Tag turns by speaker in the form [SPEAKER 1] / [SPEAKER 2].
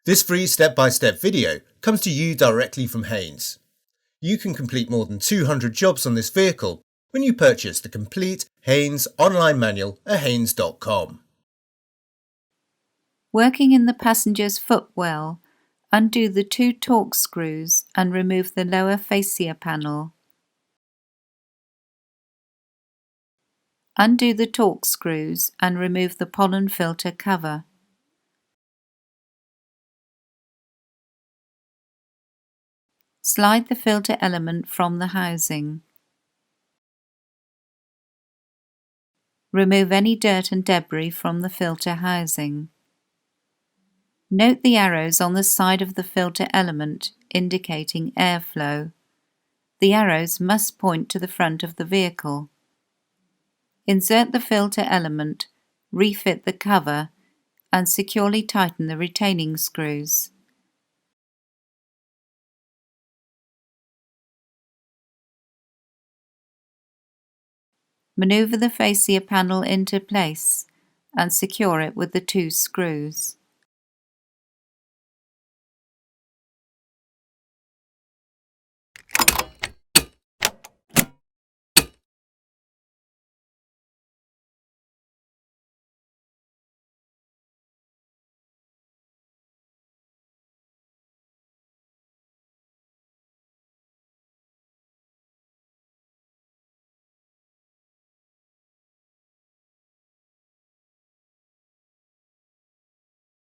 [SPEAKER 1] This free step-by-step video comes to you directly from Haynes. You can complete more than 200 jobs on this vehicle when you purchase the complete Haynes online manual at haynes.com.
[SPEAKER 2] Working in the passenger's footwell, undo the 2 torque screws and remove the lower fascia panel. Undo the torque screws and remove the pollen filter cover. Slide the filter element from the housing. Remove any dirt and debris from the filter housing. Note the arrows on the side of the filter element indicating airflow. The arrows must point to the front of the vehicle. Insert the filter element, refit the cover, and securely tighten the retaining screws. Maneuver the fascia panel into place and secure it with the 2 screws.